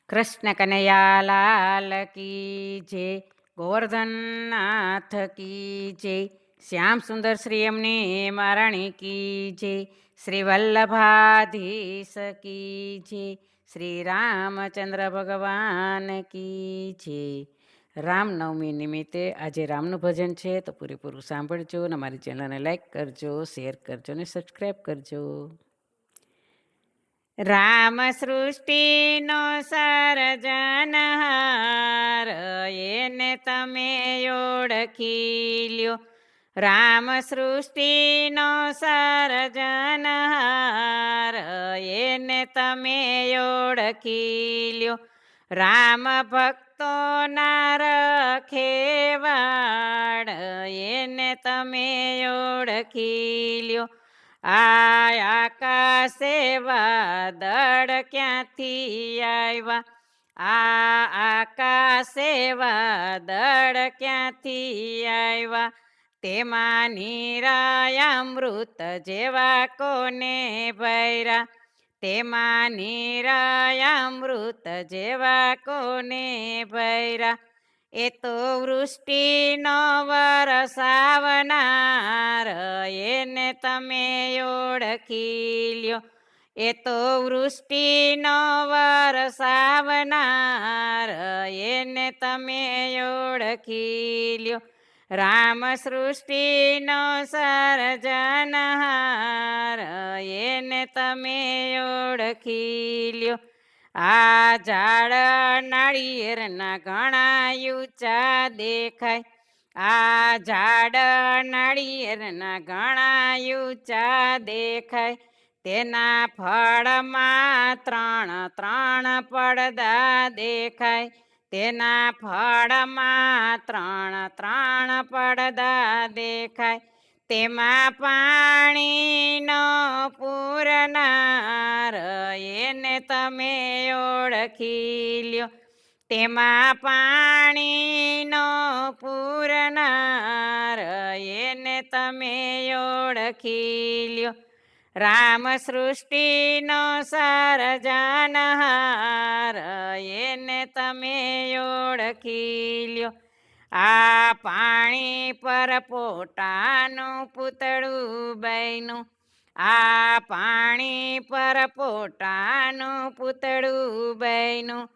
કૃષ્ણ કનૈયા લાલ કી જય, ગોવર્ધનનાથ કી જય, શ્યામ સુંદર શ્રી એમને મહારાણી કી જય, શ્રી વલ્લભાધીશ કી જય, શ્રી રામચંદ્ર ભગવાન કી જય. રામનવમી નિમિત્તે આજે રામનું ભજન છે, તો પૂરેપૂરું સાંભળજો અને અમારી ચેનલને લાઈક કરજો, શેર કરજો અને સબસ્ક્રાઈબ કરજો. રામ સૃષ્ટિનો સર્જનહાર, એને તમે ઓળખી લ્યો. રામ સૃષ્ટિનો સર્જનહાર, એને તમે ઓળખી લ્યો. રામ ભક્તોના રખેવાળ, એને તમે ઓળખી લ્યો. આકાશે વાદળ ક્યાંથી આવ્યા, આકાશે વાદળ ક્યાંથી આવ્યા, તેમાં નીરાયામૃત જેવા કોને ભર્યા, તેમાં નીરાયામૃત જેવા કોને ભર્યા. એ તો વૃષ્ટિનો વરસાવનાર, એને તમે ઓળખી લ્યો. એ તો વૃષ્ટિનો વરસાવનાર, એને તમે ઓળખી લ્યો. રામ સૃષ્ટિનો સર્જનહાર, એને તમે ઓળખી લ્યો. આ ઝાડ નાળિયેરના ઘણા ઊંચા દેખાય, આ ઝાડ નાળિયેરના ઘણા ઊંચા દેખાય, તેના ફળમાં ત્રણ ત્રણ પડદા દેખાય, તેના ફળમાં ત્રણ ત્રણ પડદા દેખાય, તેમાં પાણીનો પૂરનાર, એને તમે ઓળખી લ્યો. તેમાં પાણીનો પૂરનાર, એને તમે ઓળખી લ્યો. રામ સૃષ્ટિનો સર્જનહાર, એને તમે ઓળખી લ્યો. આ પાણી પર પોટાનું પૂતળું બન્યું, આ પાણી પર પોટાનું પૂતળું બન્યું,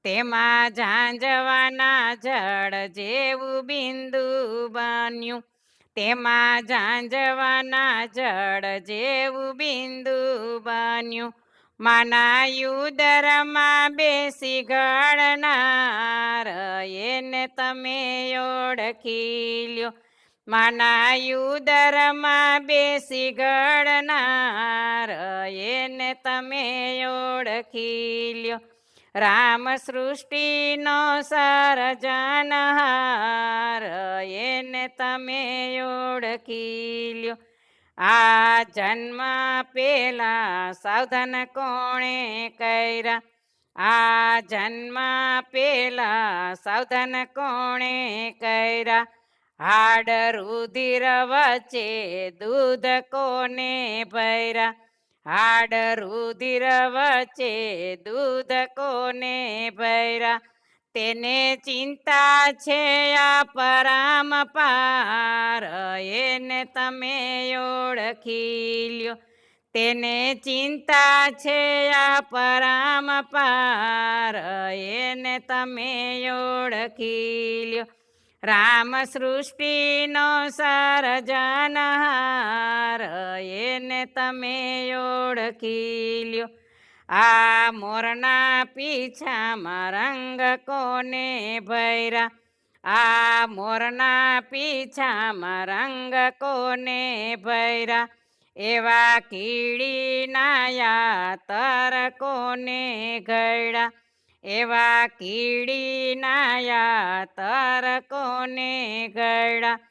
તેમાં ઝાંઝવાના જળ જેવું બિંદુ બન્યું, તેમાં ઝાંઝવાના જળ જેવું બિંદુ બન્યું. માના ઉદરમાં બેસી ઘડનાર, એને તમે ઓળખી લ્યો. માના ઉદરમાં બેસી ઘડનાર, એને તમે ઓળખી લ્યો. રામ સૃષ્ટિનો સર્જનહાર, એને તમે ઓળખી લ્યો. આ જન્મ પેલા સાવધાન કોણે કર્યા, આ જન્મ પેલા સાવધાન કોણે કર્યા, હાડ રુધિર વચ્ચે દૂધ કોને ભર્યા, હાડ રુધિર વચ્ચે દૂધ કોને ભર્યા, તેને ચિંતા છે આ પરંપાર, એને તમે ઓળખી લ્યો. તેને ચિંતા છે આ પરંપાર, એને તમે ઓળખી લ્યો. રામ સૃષ્ટિનો સર્જનહાર, એને તમે ઓળખી લ્યો. આ મોરના પીછામાં રંગ કોને ભર્યા, આ મોરના પીછામાં રંગ કોને ભર્યા, એવા કીડીના યાતર કોને ઘડ્યા, એવા કીડીના યાતર કોને ઘડ્યા.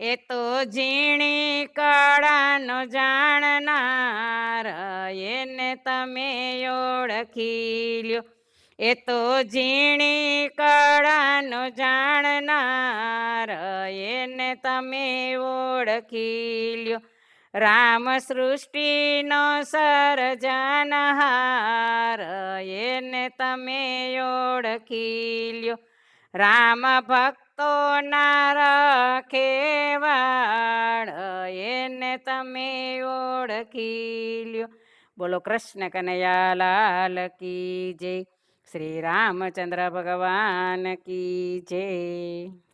એ તો ઝીણી કળાનો જાણનાર, એને તમે ઓળખી લ્યો. એ તો ઝીણી કળાનો જાણનાર, એને તમે ઓળખી લ્યો. રામ સૃષ્ટિનો સર્જનહાર, એને તમે ઓળખી લ્યો. રામ ભક્તો ના રખેવાળ, એને તમે ઓળખી લ્યો. બોલો કૃષ્ણ કનૈયા લાલ કી જય. શ્રી રામચંદ્ર ભગવાન કી જય.